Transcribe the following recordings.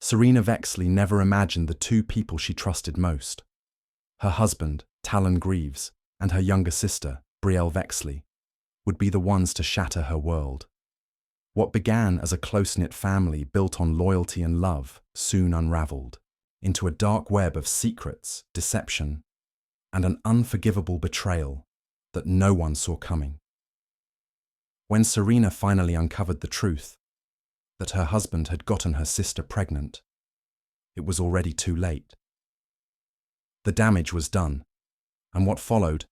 Serina Vexley never imagined the two people she trusted most, her husband, Talon Greaves, and her younger sister, Betrayal Vexley, would be the ones to shatter her world. What began as a close-knit family built on loyalty and love soon unraveled into a dark web of secrets, deception, and an unforgivable betrayal that no one saw coming. When Serina finally uncovered the truth, that her husband had gotten her sister pregnant, it was already too late. The damage was done, and what followed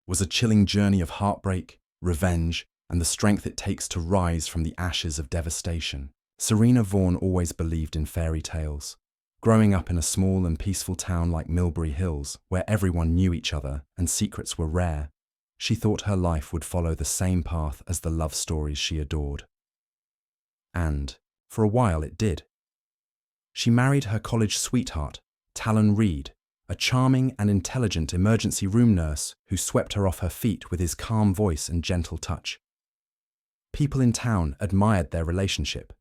was a chilling journey of heartbreak, revenge, and the strength it takes to rise from the ashes of devastation. Serina Vaughn always believed in fairy tales. Growing up in a small and peaceful town like Milbury Hills, where everyone knew each other and secrets were rare, she thought her life would follow the same path as the love stories she adored. And, for a while, it did. She married her college sweetheart, Talon Reed, a charming and intelligent emergency room nurse who swept her off her feet with his calm voice and gentle touch. People in town admired their relationship.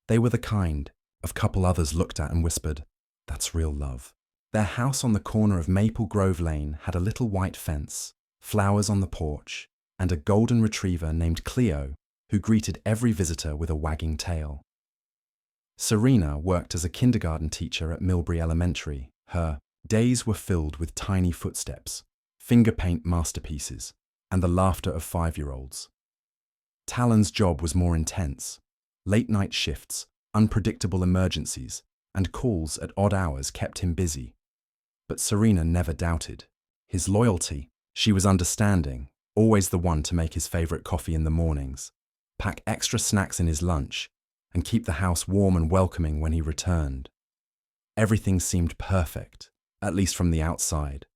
They were the kind of couple others looked at and whispered, "That's real love." Their house on the corner of Maple Grove Lane had a little white fence, flowers on the porch, and a golden retriever named Cleo who greeted every visitor with a wagging tail. Serina worked as a kindergarten teacher at Milbury Elementary. Her days were filled with tiny footsteps, finger paint masterpieces, and the laughter of 5-year-olds. Talon's job was more intense. Late-night shifts, unpredictable emergencies, and calls at odd hours kept him busy. But Serina never doubted his loyalty. She was understanding, always the one to make his favorite coffee in the mornings, pack extra snacks in his lunch, and keep the house warm and welcoming when he returned. Everything seemed perfect, at least from the outside.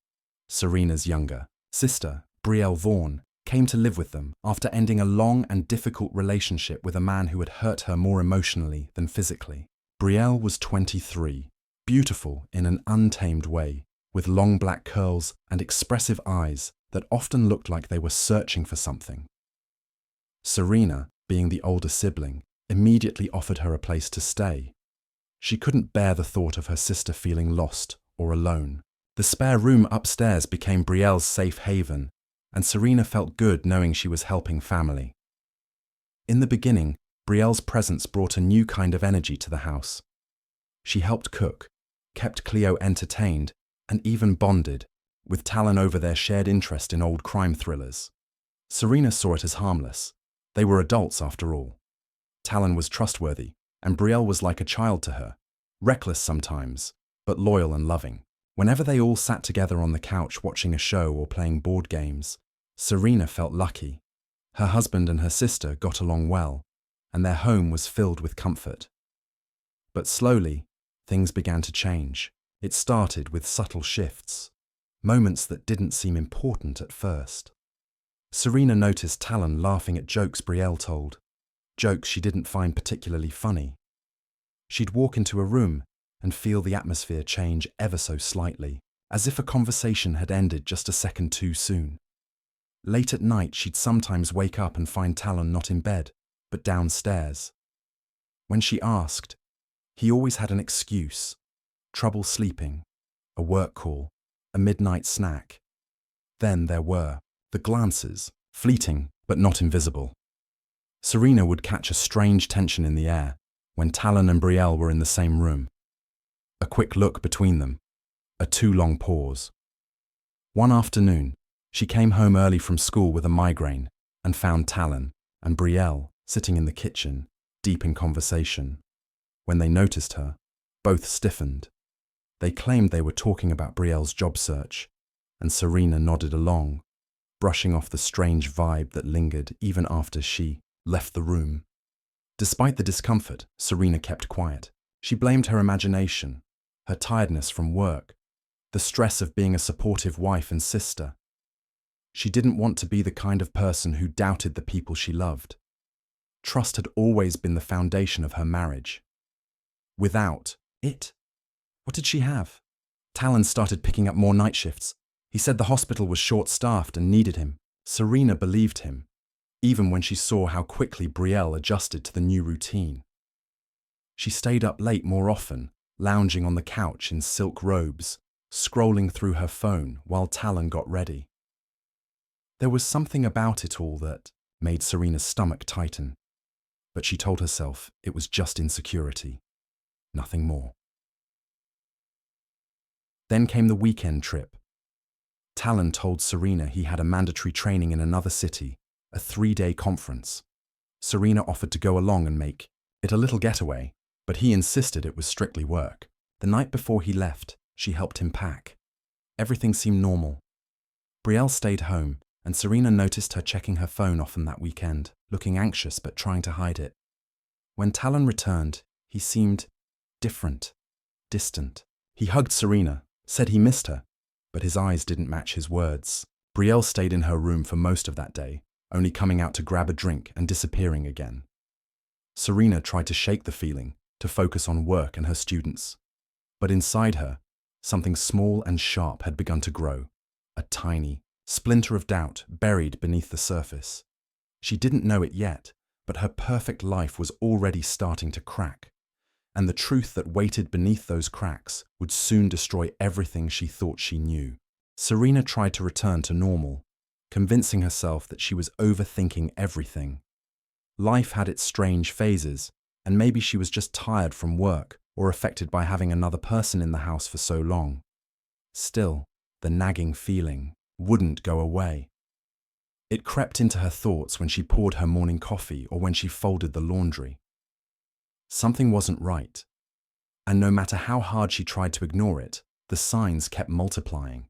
Serina's younger sister, Betrayal Vaughn, came to live with them after ending a long and difficult relationship with a man who had hurt her more emotionally than physically. Betrayal was 23, beautiful in an untamed way, with long black curls and expressive eyes that often looked like they were searching for something. Serina, being the older sibling, immediately offered her a place to stay. She couldn't bear the thought of her sister feeling lost or alone. The spare room upstairs became Betrayal's safe haven, and Serina felt good knowing she was helping family. In the beginning, Betrayal's presence brought a new kind of energy to the house. She helped cook, kept Cleo entertained, and even bonded, with Talon over their shared interest in old crime thrillers. Serina saw it as harmless. They were adults after all. Talon was trustworthy, and Betrayal was like a child to her, reckless sometimes, but loyal and loving. Whenever they all sat together on the couch watching a show or playing board games, Serina felt lucky. Her husband and her sister got along well, and their home was filled with comfort. But slowly, things began to change. It started with subtle shifts, moments that didn't seem important at first. Serina noticed Talon laughing at jokes Betrayal told, jokes she didn't find particularly funny. She'd walk into a room and feel the atmosphere change ever so slightly, as if a conversation had ended just a second too soon. Late at night, she'd sometimes wake up and find Talon not in bed, but downstairs. When she asked, he always had an excuse: trouble sleeping, a work call, a midnight snack. Then there were the glances, fleeting but not invisible. Serina would catch a strange tension in the air when Talon and Betrayal were in the same room. A quick look between them, a too long pause. One afternoon, she came home early from school with a migraine and found Talon and Betrayal sitting in the kitchen, deep in conversation. When they noticed her, both stiffened. They claimed they were talking about Betrayal's job search, and Serina nodded along, brushing off the strange vibe that lingered even after she left the room. Despite the discomfort, Serina kept quiet. She blamed her imagination, her tiredness from work, the stress of being a supportive wife and sister. She didn't want to be the kind of person who doubted the people she loved. Trust had always been the foundation of her marriage. Without it, what did she have? Talon started picking up more night shifts. He said the hospital was short-staffed and needed him. Serina believed him, even when she saw how quickly Betrayal adjusted to the new routine. She stayed up late more often, lounging on the couch in silk robes, scrolling through her phone while Talon got ready. There was something about it all that made Serina's stomach tighten, but she told herself it was just insecurity, nothing more. Then came the weekend trip. Talon told Serina he had a mandatory training in another city, a 3-day conference. Serina offered to go along and make it a little getaway, but he insisted it was strictly work. The night before he left, she helped him pack. Everything seemed normal. Betrayal stayed home, and Serina noticed her checking her phone often that weekend, looking anxious but trying to hide it. When Talon returned, he seemed different, distant. He hugged Serina, said he missed her, but his eyes didn't match his words. Betrayal stayed in her room for most of that day, only coming out to grab a drink and disappearing again. Serina tried to shake the feeling, to focus on work and her students. But inside her, something small and sharp had begun to grow, a tiny splinter of doubt buried beneath the surface. She didn't know it yet, but her perfect life was already starting to crack, and the truth that waited beneath those cracks would soon destroy everything she thought she knew. Serina tried to return to normal, convincing herself that she was overthinking everything. Life had its strange phases, and maybe she was just tired from work or affected by having another person in the house for so long. Still, the nagging feeling wouldn't go away. It crept into her thoughts when she poured her morning coffee or when she folded the laundry. Something wasn't right, and no matter how hard she tried to ignore it, the signs kept multiplying.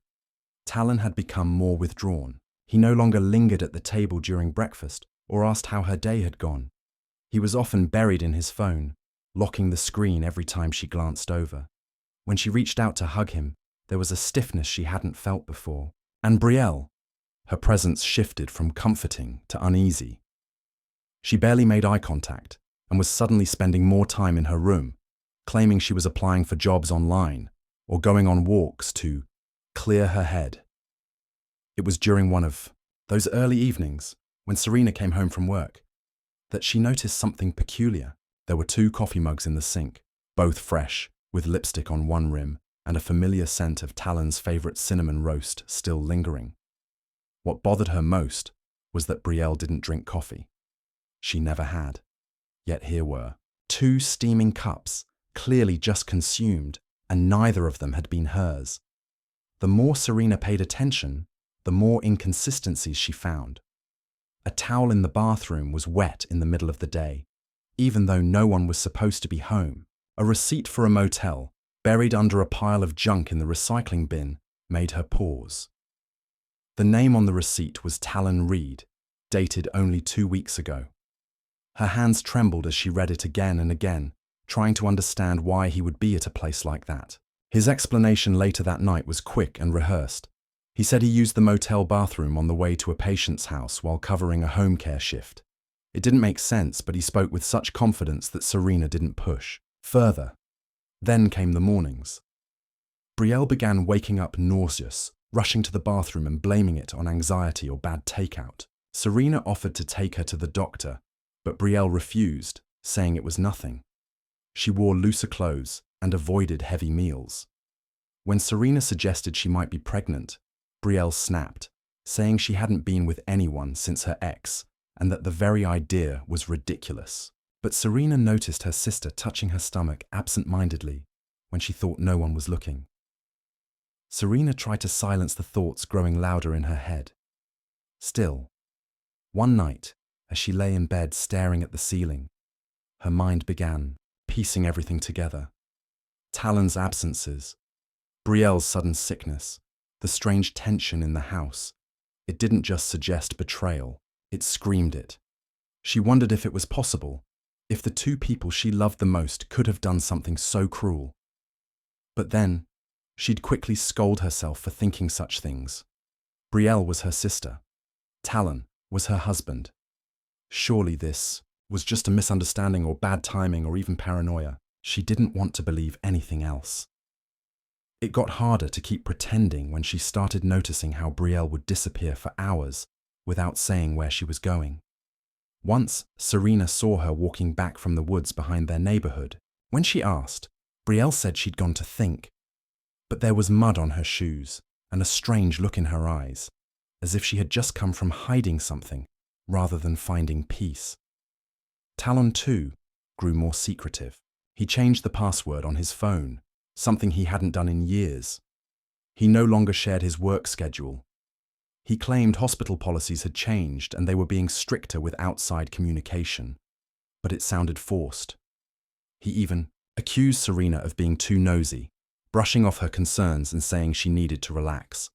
Talon had become more withdrawn. He no longer lingered at the table during breakfast or asked how her day had gone. He was often buried in his phone, locking the screen every time she glanced over. When she reached out to hug him, there was a stiffness she hadn't felt before. And Betrayal, her presence shifted from comforting to uneasy. She barely made eye contact and was suddenly spending more time in her room, claiming she was applying for jobs online or going on walks to clear her head. It was during one of those early evenings, when Serina came home from work, that she noticed something peculiar. There were 2 coffee mugs in the sink, both fresh, with lipstick on one rim and a familiar scent of Talon's favorite cinnamon roast still lingering. What bothered her most was that Betrayal didn't drink coffee. She never had. Yet here were 2 steaming cups, clearly just consumed, and neither of them had been hers. The more Serina paid attention, the more inconsistencies she found. A towel in the bathroom was wet in the middle of the day, even though no one was supposed to be home. A receipt for a motel, buried under a pile of junk in the recycling bin, made her pause. The name on the receipt was Talon Reed, dated only 2 weeks ago. Her hands trembled as she read it again and again, trying to understand why he would be at a place like that. His explanation later that night was quick and rehearsed. He said he used the motel bathroom on the way to a patient's house while covering a home care shift. It didn't make sense, but he spoke with such confidence that Serina didn't push further. Then came the mornings. Betrayal began waking up nauseous, rushing to the bathroom and blaming it on anxiety or bad takeout. Serina offered to take her to the doctor, but Betrayal refused, saying it was nothing. She wore looser clothes and avoided heavy meals. When Serina suggested she might be pregnant, Betrayal snapped, saying she hadn't been with anyone since her ex and that the very idea was ridiculous. But Serina noticed her sister touching her stomach absent-mindedly when she thought no one was looking. Serina tried to silence the thoughts growing louder in her head. Still, one night, as she lay in bed staring at the ceiling, her mind began piecing everything together. Talon's absences, Betrayal's sudden sickness, the strange tension in the house. It didn't just suggest betrayal, it screamed it. She wondered if it was possible, if the 2 people she loved the most could have done something so cruel. But then, she'd quickly scold herself for thinking such things. Betrayal was her sister. Talon was her husband. Surely this was just a misunderstanding or bad timing or even paranoia. She didn't want to believe anything else. It got harder to keep pretending when she started noticing how Betrayal would disappear for hours without saying where she was going. Once, Serina saw her walking back from the woods behind their neighborhood, When she asked, Brielle said she'd gone to think, but there was mud on her shoes and a strange look in her eyes, as if she had just come from hiding something rather than finding peace. Talon, too, grew more secretive. He changed the password on his phone, something he hadn't done in years. He no longer shared his work schedule. He claimed hospital policies had changed and they were being stricter with outside communication, but it sounded forced. He even accused Serina of being too nosy, brushing off her concerns and saying she needed to relax.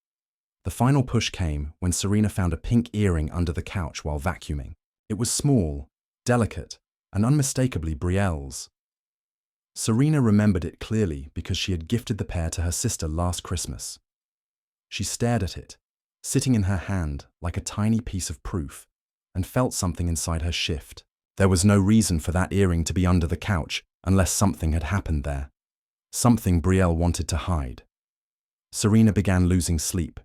The final push came when Serina found a pink earring under the couch while vacuuming. It was small, delicate, and unmistakably Brielle's. Serina remembered it clearly because she had gifted the pair to her sister last Christmas. She stared at it, sitting in her hand like a tiny piece of proof, and felt something inside her shift. There was no reason for that earring to be under the couch unless something had happened there. Something Brielle wanted to hide. Serina began losing sleep.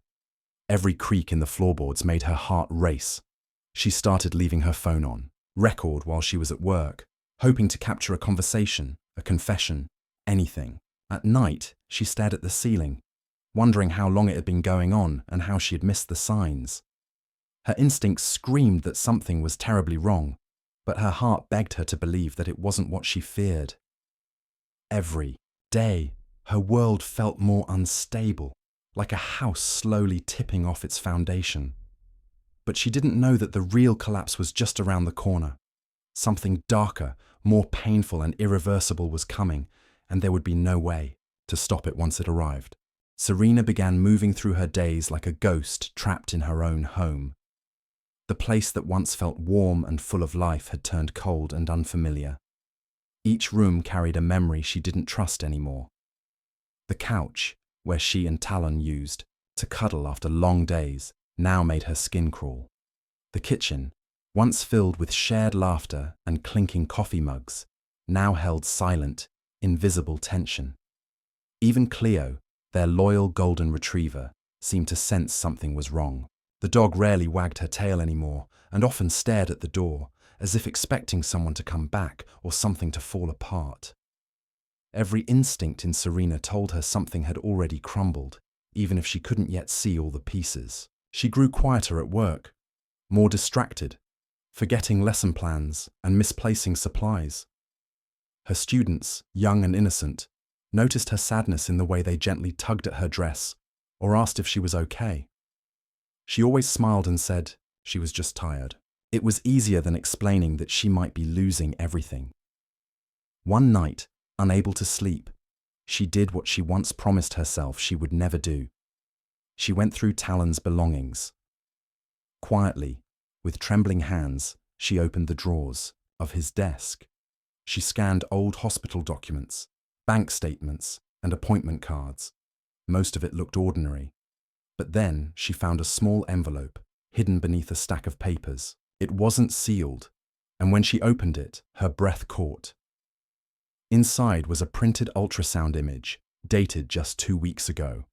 Every creak in the floorboards made her heart race. She started leaving her phone on record while she was at work, hoping to capture a conversation, a confession, anything. At night, she stared at the ceiling, wondering how long it had been going on and how she had missed the signs. Her instincts screamed that something was terribly wrong, but her heart begged her to believe that it wasn't what she feared. Every day, her world felt more unstable, like a house slowly tipping off its foundation. But she didn't know that the real collapse was just around the corner. Something darker, more painful and irreversible was coming, and there would be no way to stop it once it arrived. Serina began moving through her days like a ghost trapped in her own home. The place that once felt warm and full of life had turned cold and unfamiliar. Each room carried a memory she didn't trust anymore. The couch, where she and Talon used to cuddle after long days, now made her skin crawl. The kitchen, once filled with shared laughter and clinking coffee mugs, now held silent, invisible tension. Even Cleo, their loyal golden retriever, seemed to sense something was wrong. The dog rarely wagged her tail anymore and often stared at the door, as if expecting someone to come back or something to fall apart. Every instinct in Serina told her something had already crumbled, even if she couldn't yet see all the pieces. She grew quieter at work, more distracted, forgetting lesson plans and misplacing supplies. Her students, young and innocent, noticed her sadness in the way they gently tugged at her dress or asked if she was okay. She always smiled and said she was just tired. It was easier than explaining that she might be losing everything. One night, unable to sleep, she did what she once promised herself she would never do. She went through Talon's belongings. Quietly, with trembling hands, she opened the drawers of his desk. She scanned old hospital documents, bank statements, and appointment cards. Most of it looked ordinary. But then she found a small envelope hidden beneath a stack of papers. It wasn't sealed, and when she opened it, her breath caught. Inside was a printed ultrasound image, dated just 2 weeks ago.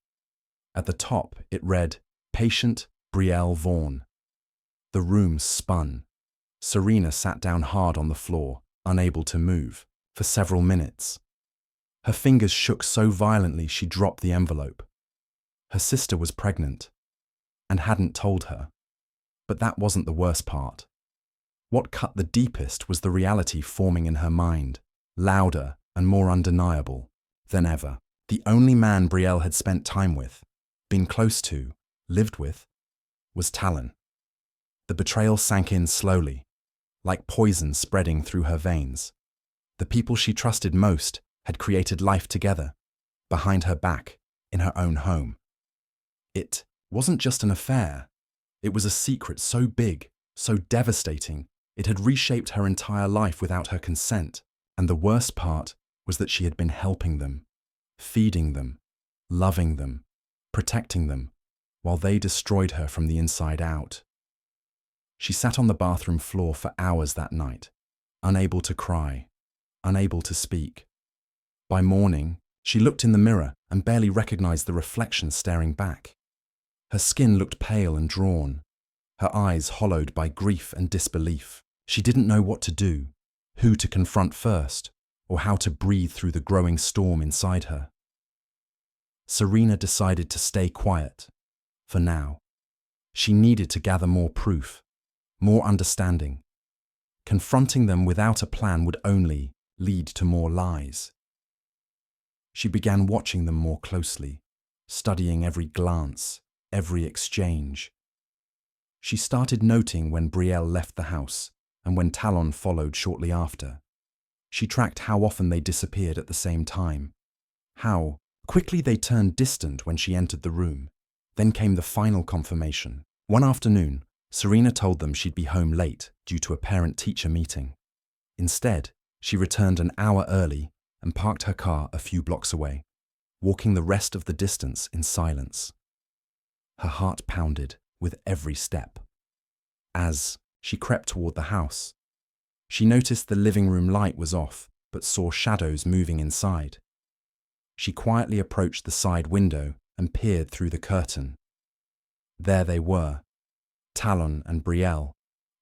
At the top, it read, "Patient Brielle Vaughan." The room spun. Serina sat down hard on the floor, unable to move, for several minutes. Her fingers shook so violently she dropped the envelope. Her sister was pregnant, and hadn't told her. But that wasn't the worst part. What cut the deepest was the reality forming in her mind, louder and more undeniable than ever. The only man Brielle had spent time with, been close to, lived with, was Talon. The betrayal sank in slowly, like poison spreading through her veins. The people she trusted most had created life together, behind her back, in her own home. It wasn't just an affair. It was a secret so big, so devastating, it had reshaped her entire life without her consent. And the worst part was that she had been helping them, feeding them, loving them, protecting them, while they destroyed her from the inside out. She sat on the bathroom floor for hours that night, unable to cry, unable to speak. By morning, she looked in the mirror and barely recognized the reflection staring back. Her skin looked pale and drawn, her eyes hollowed by grief and disbelief. She didn't know what to do, who to confront first, or how to breathe through the growing storm inside her. Serina decided to stay quiet, for now. She needed to gather more proof, more understanding. Confronting them without a plan would only lead to more lies. She began watching them more closely, studying every glance, every exchange. She started noting when Betrayal left the house and when Talon followed shortly after. She tracked how often they disappeared at the same time, how quickly they turned distant when she entered the room. Then came the final confirmation. One afternoon, Serina told them she'd be home late due to a parent-teacher meeting. Instead, she returned an hour early and parked her car a few blocks away, walking the rest of the distance in silence. Her heart pounded with every step. As she crept toward the house, she noticed the living room light was off, but saw shadows moving inside. She quietly approached the side window and peered through the curtain. There they were, Talon and Betrayal,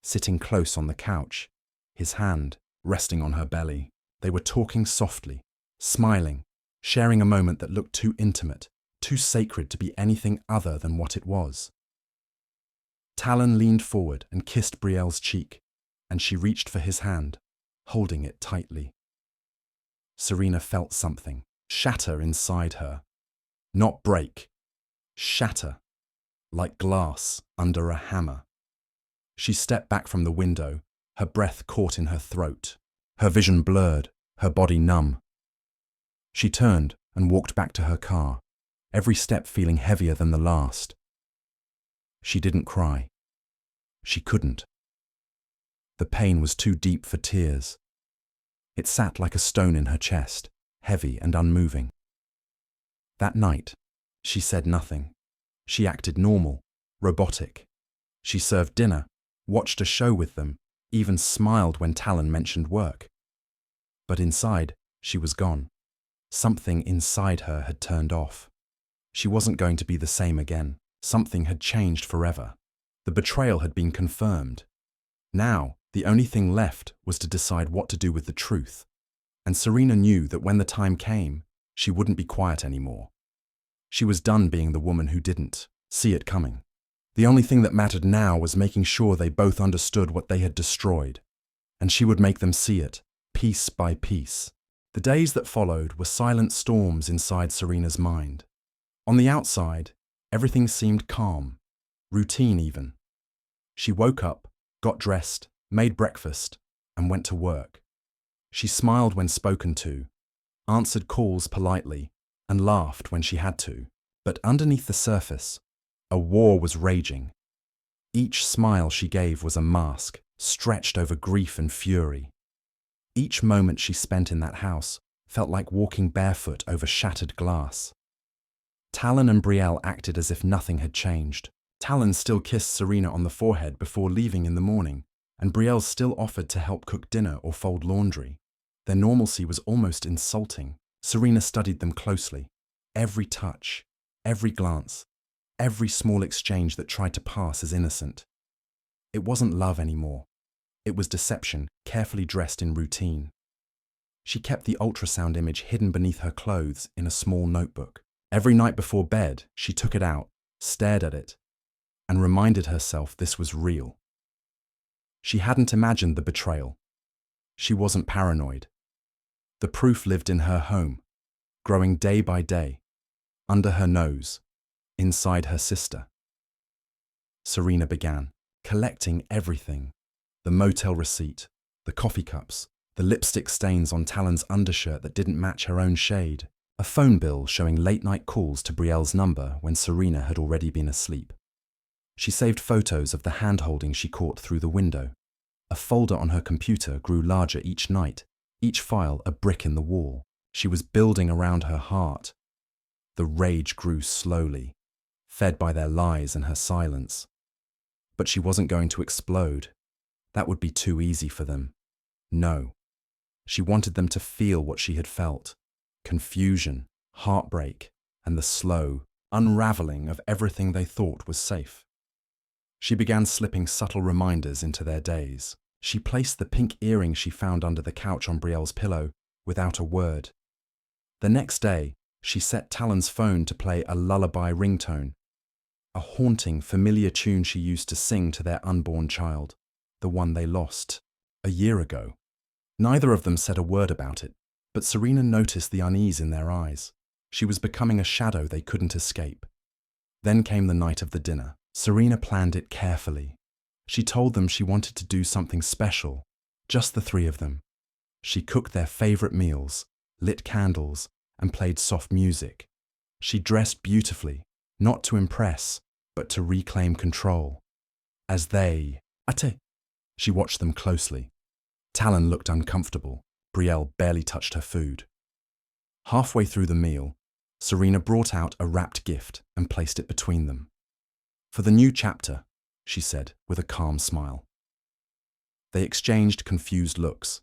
sitting close on the couch, his hand resting on her belly. They were talking softly, smiling, sharing a moment that looked too intimate, too sacred to be anything other than what it was. Talon leaned forward and kissed Betrayal's cheek, and she reached for his hand, holding it tightly. Serina felt something shatter inside her. Not break, shatter, like glass under a hammer. She stepped back from the window, her breath caught in her throat, her vision blurred, her body numb. She turned and walked back to her car, every step feeling heavier than the last. She didn't cry. She couldn't. The pain was too deep for tears. It sat like a stone in her chest, heavy and unmoving. That night, she said nothing. She acted normal, robotic. She served dinner, watched a show with them, even smiled when Talon mentioned work. But inside, she was gone. Something inside her had turned off. She wasn't going to be the same again. Something had changed forever. The betrayal had been confirmed. Now, the only thing left was to decide what to do with the truth. And Serina knew that when the time came, she wouldn't be quiet anymore. She was done being the woman who didn't see it coming. The only thing that mattered now was making sure they both understood what they had destroyed, and she would make them see it, piece by piece. The days that followed were silent storms inside Serina's mind. On the outside, everything seemed calm, routine even. She woke up, got dressed, made breakfast, and went to work. She smiled when spoken to, answered calls politely, and laughed when she had to. But underneath the surface, a war was raging. Each smile she gave was a mask, stretched over grief and fury. Each moment she spent in that house felt like walking barefoot over shattered glass. Talon and Betrayal acted as if nothing had changed. Talon still kissed Serina on the forehead before leaving in the morning, and Betrayal still offered to help cook dinner or fold laundry. Their normalcy was almost insulting. Serina studied them closely. Every touch, every glance, every small exchange that tried to pass as innocent. It wasn't love anymore. It was deception, carefully dressed in routine. She kept the ultrasound image hidden beneath her clothes in a small notebook. Every night before bed, she took it out, stared at it, and reminded herself this was real. She hadn't imagined the betrayal. She wasn't paranoid. The proof lived in her home, growing day by day, under her nose, inside her sister. Serina began, collecting everything. The motel receipt, the coffee cups, the lipstick stains on Talon's undershirt that didn't match her own shade, a phone bill showing late-night calls to Betrayal's number when Serina had already been asleep. She saved photos of the hand-holding she caught through the window. A folder on her computer grew larger each night, each file a brick in the wall. She was building around her heart. The rage grew slowly, fed by their lies and her silence. But she wasn't going to explode. That would be too easy for them. No. She wanted them to feel what she had felt. Confusion, heartbreak, and the slow unraveling of everything they thought was safe. She began slipping subtle reminders into their days. She placed the pink earring she found under the couch on Betrayal's pillow without a word. The next day, she set Talon's phone to play a lullaby ringtone, a haunting, familiar tune she used to sing to their unborn child, the one they lost a year ago. Neither of them said a word about it, but Serina noticed the unease in their eyes. She was becoming a shadow they couldn't escape. Then came the night of the dinner. Serina planned it carefully. She told them she wanted to do something special, just the three of them. She cooked their favorite meals, lit candles, and played soft music. She dressed beautifully, not to impress, but to reclaim control. As she watched them closely. Talon looked uncomfortable. Betrayal barely touched her food. Halfway through the meal, Serina brought out a wrapped gift and placed it between them. "For the new chapter," she said with a calm smile. They exchanged confused looks.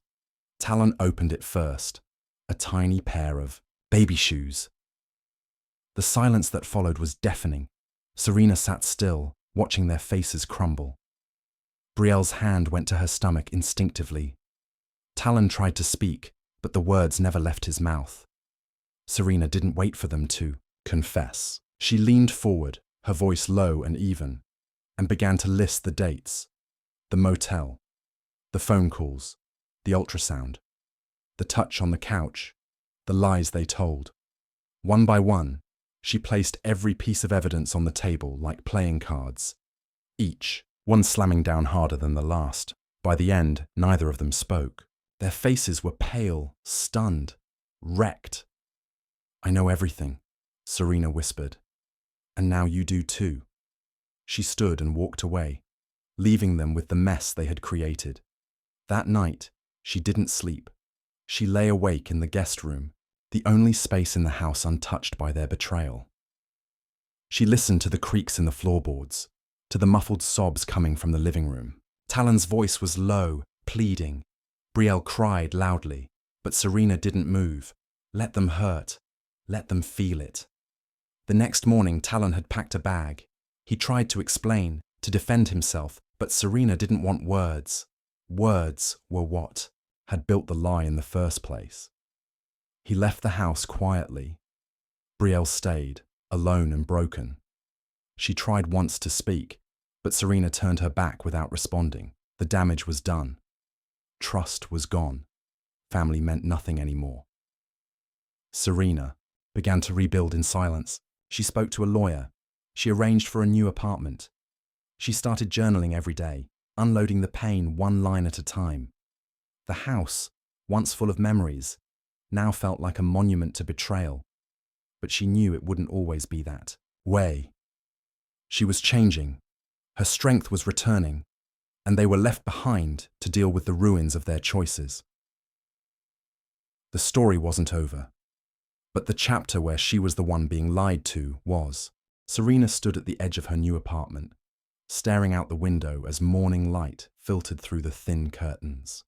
Talon opened it first, a tiny pair of baby shoes. The silence that followed was deafening. Serina sat still, watching their faces crumble. Betrayal's hand went to her stomach instinctively. Talon tried to speak, but the words never left his mouth. Serina didn't wait for them to confess. She leaned forward, her voice low and even, and began to list the dates: the motel, the phone calls, the ultrasound, the touch on the couch, the lies they told. One by one, she placed every piece of evidence on the table like playing cards, each one slamming down harder than the last. By the end, neither of them spoke. Their faces were pale, stunned, wrecked. "I know everything," Serina whispered. "And now you do too." She stood and walked away, leaving them with the mess they had created. That night, she didn't sleep. She lay awake in the guest room, the only space in the house untouched by their betrayal. She listened to the creaks in the floorboards, to the muffled sobs coming from the living room. Talon's voice was low, pleading. Betrayal cried loudly, but Serina didn't move. Let them hurt. Let them feel it. The next morning, Talon had packed a bag. He tried to explain, to defend himself, but Serina didn't want words. Words were what had built the lie in the first place. He left the house quietly. Betrayal stayed, alone and broken. She tried once to speak, but Serina turned her back without responding. The damage was done. Trust was gone. Family meant nothing anymore. Serina began to rebuild in silence. She spoke to a lawyer. She arranged for a new apartment. She started journaling every day, unloading the pain one line at a time. The house, once full of memories, now felt like a monument to betrayal. But she knew it wouldn't always be that way. She was changing. Her strength was returning, and they were left behind to deal with the ruins of their choices. The story wasn't over, but the chapter where she was the one being lied to was. Serina stood at the edge of her new apartment, staring out the window as morning light filtered through the thin curtains.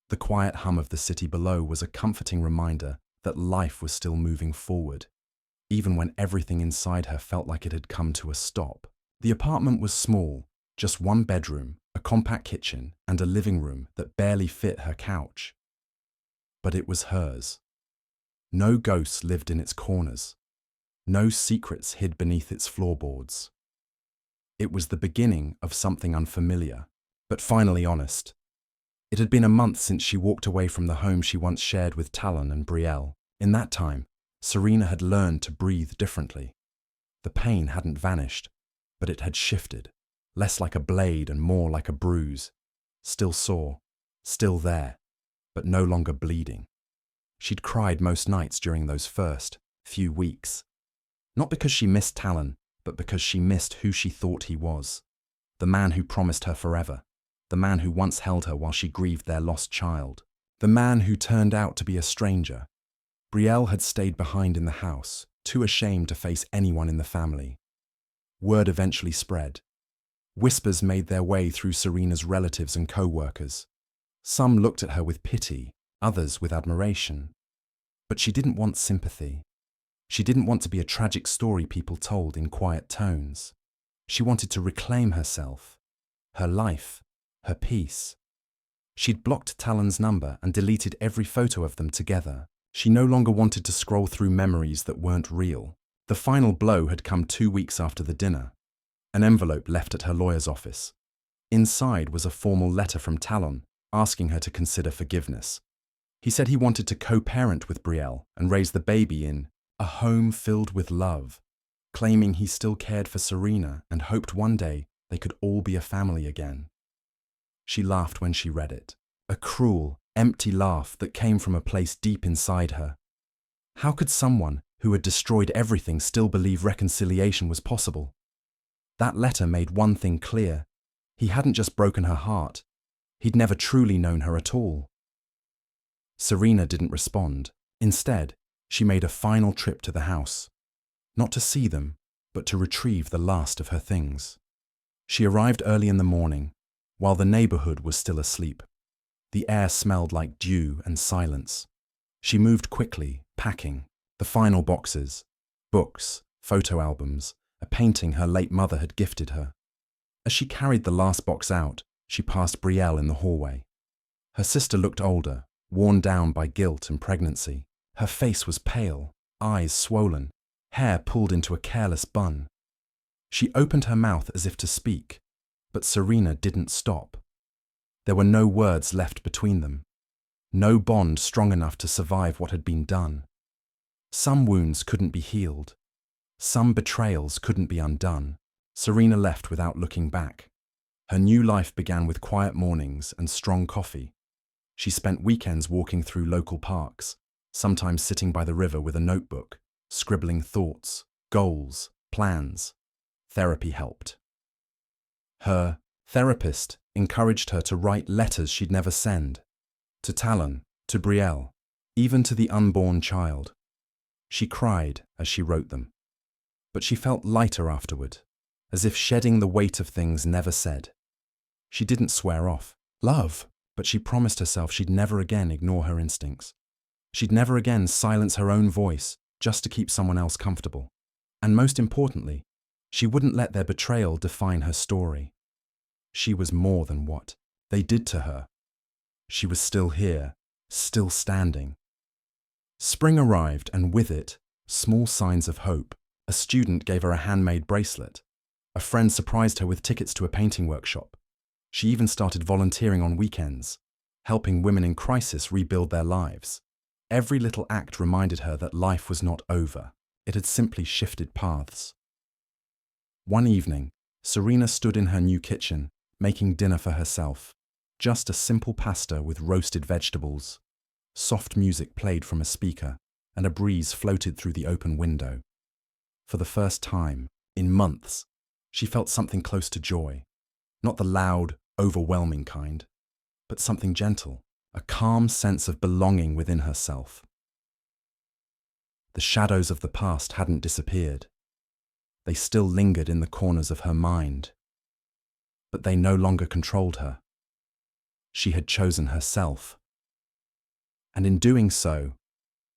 The quiet hum of the city below was a comforting reminder that life was still moving forward, even when everything inside her felt like it had come to a stop. The apartment was small, just one bedroom, a compact kitchen, and a living room that barely fit her couch. But it was hers. No ghosts lived in its corners. No secrets hid beneath its floorboards. It was the beginning of something unfamiliar, but finally honest. It had been a month since she walked away from the home she once shared with Talon and Betrayal. In that time, Serina had learned to breathe differently. The pain hadn't vanished, but it had shifted, less like a blade and more like a bruise. Still sore, still there, but no longer bleeding. She'd cried most nights during those first few weeks. Not because she missed Talon, but because she missed who she thought he was. The man who promised her forever. The man who once held her while she grieved their lost child. The man who turned out to be a stranger. Betrayal had stayed behind in the house, too ashamed to face anyone in the family. Word eventually spread. Whispers made their way through Serina's relatives and co-workers. Some looked at her with pity, others with admiration. But she didn't want sympathy. She didn't want to be a tragic story people told in quiet tones. She wanted to reclaim herself, her life, her peace. She'd blocked Talon's number and deleted every photo of them together. She no longer wanted to scroll through memories that weren't real. The final blow had come 2 weeks after the dinner. An envelope left at her lawyer's office. Inside was a formal letter from Talon, asking her to consider forgiveness. He said he wanted to co-parent with Betrayal and raise the baby in a home filled with love, claiming he still cared for Serina and hoped one day they could all be a family again. She laughed when she read it, a cruel, empty laugh that came from a place deep inside her. How could someone who had destroyed everything still believe reconciliation was possible? That letter made one thing clear. He hadn't just broken her heart. He'd never truly known her at all. Serina didn't respond. Instead, she made a final trip to the house. Not to see them, but to retrieve the last of her things. She arrived early in the morning, while the neighborhood was still asleep. The air smelled like dew and silence. She moved quickly, packing the final boxes, books, photo albums, a painting her late mother had gifted her. As she carried the last box out, she passed Betrayal in the hallway. Her sister looked older, worn down by guilt and pregnancy. Her face was pale, eyes swollen, hair pulled into a careless bun. She opened her mouth as if to speak, but Serina didn't stop. There were no words left between them. No bond strong enough to survive what had been done. Some wounds couldn't be healed. Some betrayals couldn't be undone. Serina left without looking back. Her new life began with quiet mornings and strong coffee. She spent weekends walking through local parks, sometimes sitting by the river with a notebook, scribbling thoughts, goals, plans. Therapy helped. Her therapist encouraged her to write letters she'd never send. To Talon, to Betrayal, even to the unborn child. She cried as she wrote them. But she felt lighter afterward, as if shedding the weight of things never said. She didn't swear off love, but she promised herself she'd never again ignore her instincts. She'd never again silence her own voice just to keep someone else comfortable. And most importantly, she wouldn't let their betrayal define her story. She was more than what they did to her. She was still here, still standing. Spring arrived, and with it, small signs of hope. A student gave her a handmade bracelet. A friend surprised her with tickets to a painting workshop. She even started volunteering on weekends, helping women in crisis rebuild their lives. Every little act reminded her that life was not over. It had simply shifted paths. One evening, Serina stood in her new kitchen, making dinner for herself. Just a simple pasta with roasted vegetables. Soft music played from a speaker, and a breeze floated through the open window. For the first time, in months, she felt something close to joy. Not the loud, overwhelming kind, but something gentle, a calm sense of belonging within herself. The shadows of the past hadn't disappeared. They still lingered in the corners of her mind. But they no longer controlled her. She had chosen herself. And in doing so,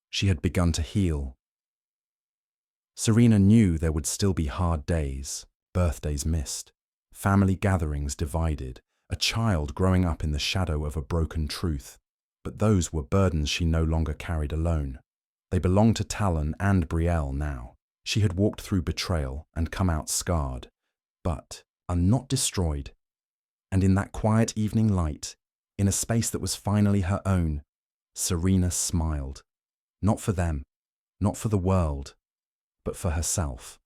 she had begun to heal. Serina knew there would still be hard days, birthdays missed, family gatherings divided, a child growing up in the shadow of a broken truth. But those were burdens she no longer carried alone. They belonged to Talon and Betrayal now. She had walked through betrayal and come out scarred, but not destroyed. And in that quiet evening light, in a space that was finally her own, Serina smiled. Not for them, not for the world, but for herself.